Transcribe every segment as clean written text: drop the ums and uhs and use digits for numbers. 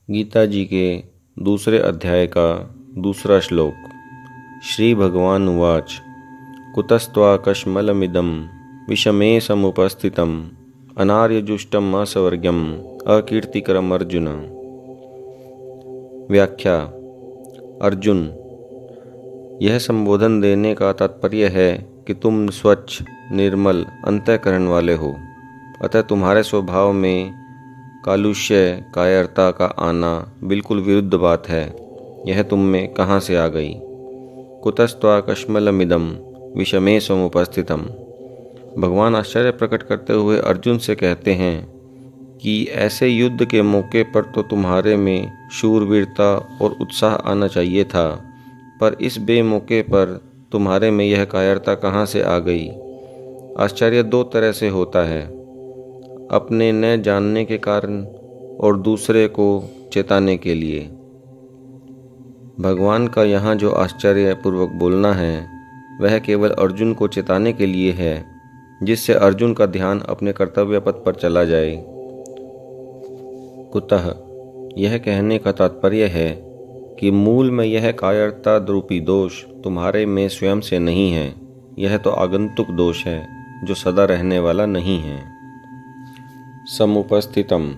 गीता जी के दूसरे अध्याय का दूसरा श्लोक। श्री भगवान उवाच कुतस्त्वाकश्मलमिदं विषमे समुपस्थितम् अनार्यजुष्टम् अस्वर्ग्यम् अकीर्तिकरम् अर्जुन। व्याख्या। अर्जुन, यह संबोधन देने का तात्पर्य है कि तुम स्वच्छ निर्मल अंतःकरण वाले हो, अतः तुम्हारे स्वभाव में कालुष्य कायरता का आना बिल्कुल विरुद्ध बात है। यह तुम में कहाँ से आ गई। कुतस्त्वाकश्मलमिदं विषमे समुपस्थितम्। भगवान आश्चर्य प्रकट करते हुए अर्जुन से कहते हैं कि ऐसे युद्ध के मौके पर तो तुम्हारे में शूरवीरता और उत्साह आना चाहिए था, पर इस बेमौके पर तुम्हारे में यह कायरता कहाँ से आ गई। आश्चर्य दो तरह से होता है, अपने न जानने के कारण और दूसरे को चेताने के लिए। भगवान का यहाँ जो आश्चर्य पूर्वक बोलना है वह केवल अर्जुन को चेताने के लिए है, जिससे अर्जुन का ध्यान अपने कर्तव्य पथ पर चला जाए। कुतः यह कहने का तात्पर्य है कि मूल में यह कायरता रूपी दोष तुम्हारे में स्वयं से नहीं है, यह तो आगंतुक दोष है जो सदा रहने वाला नहीं है। समुपस्थितम,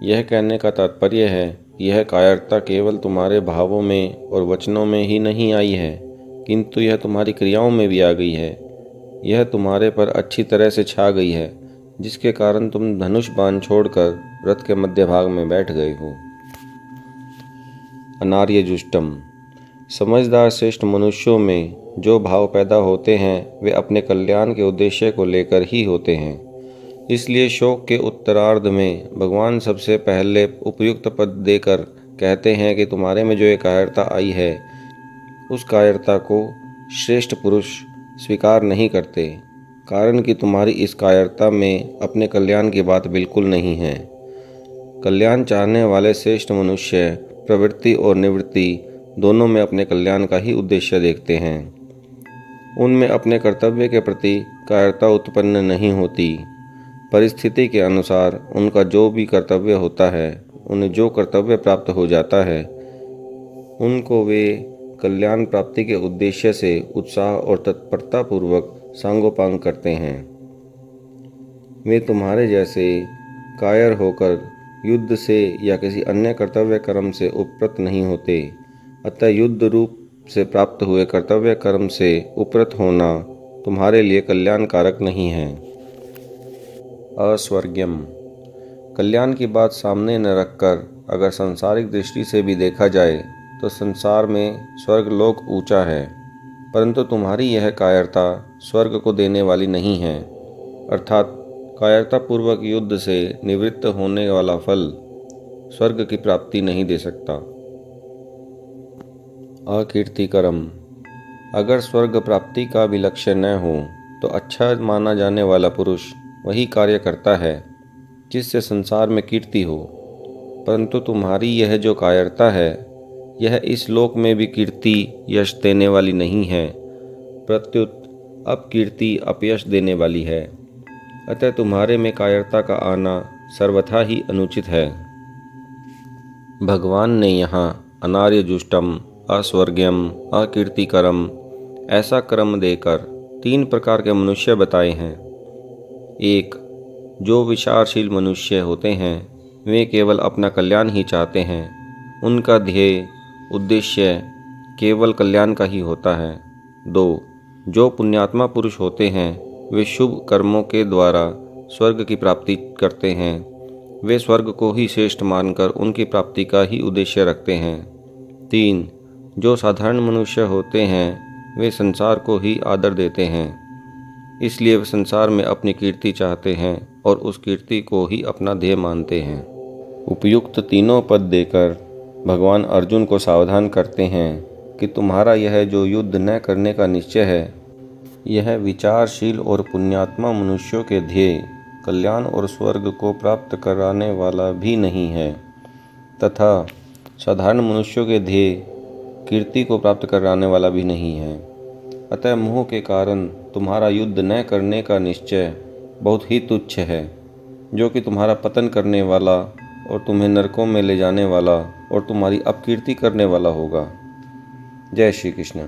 यह कहने का तात्पर्य है कि यह कायरता केवल तुम्हारे भावों में और वचनों में ही नहीं आई है, किंतु यह तुम्हारी क्रियाओं में भी आ गई है। यह तुम्हारे पर अच्छी तरह से छा गई है, जिसके कारण तुम धनुष बाण छोड़कर रथ के मध्य भाग में बैठ गए हो। अनार्यजुष्टम, समझदार श्रेष्ठ मनुष्यों में जो भाव पैदा होते हैं वे अपने कल्याण के उद्देश्य को लेकर ही होते हैं। इसलिए शोक के उत्तरार्ध में भगवान सबसे पहले उपयुक्त पद देकर कहते हैं कि तुम्हारे में जो एक कायरता आई है, उस कायरता को श्रेष्ठ पुरुष स्वीकार नहीं करते, कारण कि तुम्हारी इस कायरता में अपने कल्याण की बात बिल्कुल नहीं है। कल्याण चाहने वाले श्रेष्ठ मनुष्य प्रवृत्ति और निवृत्ति दोनों में अपने कल्याण का ही उद्देश्य देखते हैं। उनमें अपने कर्तव्य के प्रति कायरता उत्पन्न नहीं होती। परिस्थिति के अनुसार उनका जो भी कर्तव्य होता है, उन्हें जो कर्तव्य प्राप्त हो जाता है, उनको वे कल्याण प्राप्ति के उद्देश्य से उत्साह और तत्परता पूर्वक सांगोपांग करते हैं। वे तुम्हारे जैसे कायर होकर युद्ध से या किसी अन्य कर्तव्य कर्म से उपरत नहीं होते। अतः युद्ध रूप से प्राप्त हुए कर्तव्य कर्म से उपरत होना तुम्हारे लिए कल्याण कारक नहीं है। अस्वर्ग्यम, कल्याण की बात सामने न रखकर अगर सांसारिक दृष्टि से भी देखा जाए तो संसार में स्वर्ग लोक ऊंचा है, परंतु तुम्हारी यह कायरता स्वर्ग को देने वाली नहीं है। अर्थात कायरता पूर्वक युद्ध से निवृत्त होने वाला फल स्वर्ग की प्राप्ति नहीं दे सकता। अकीर्तिकरम, अगर स्वर्ग प्राप्ति का भी लक्ष्य न हो तो अच्छा माना जाने वाला पुरुष वही कार्य करता है जिससे संसार में कीर्ति हो, परंतु तुम्हारी यह जो कायरता है यह इस लोक में भी कीर्ति यश देने वाली नहीं है, प्रत्युत अपकीर्ति अपयश देने वाली है। अतः तुम्हारे में कायरता का आना सर्वथा ही अनुचित है। भगवान ने यहाँ अनार्यजुष्टम, अस्वर्ग्यम, अकीर्तिकरम ऐसा क्रम देकर तीन प्रकार के मनुष्य बताए हैं। एक, जो विचारशील मनुष्य होते हैं वे केवल अपना कल्याण ही चाहते हैं, उनका ध्येय उद्देश्य केवल कल्याण का ही होता है। दो, जो पुण्यात्मा पुरुष होते हैं वे शुभ कर्मों के द्वारा स्वर्ग की प्राप्ति करते हैं, वे स्वर्ग को ही श्रेष्ठ मानकर उनकी प्राप्ति का ही उद्देश्य रखते हैं। तीन, जो साधारण मनुष्य होते हैं वे संसार को ही आदर देते हैं, इसलिए वे संसार में अपनी कीर्ति चाहते हैं और उस कीर्ति को ही अपना ध्येय मानते हैं। उपयुक्त तीनों पद देकर भगवान अर्जुन को सावधान करते हैं कि तुम्हारा यह जो युद्ध न करने का निश्चय है, यह विचारशील और पुण्यात्मा मनुष्यों के ध्येय कल्याण और स्वर्ग को प्राप्त कराने वाला भी नहीं है, तथा साधारण मनुष्यों के ध्येय कीर्ति को प्राप्त कराने वाला भी नहीं है। अतः मोह के कारण तुम्हारा युद्ध न करने का निश्चय बहुत ही तुच्छ है, जो कि तुम्हारा पतन करने वाला और तुम्हें नरकों में ले जाने वाला और तुम्हारी अपकीर्ति करने वाला होगा। जय श्री कृष्ण।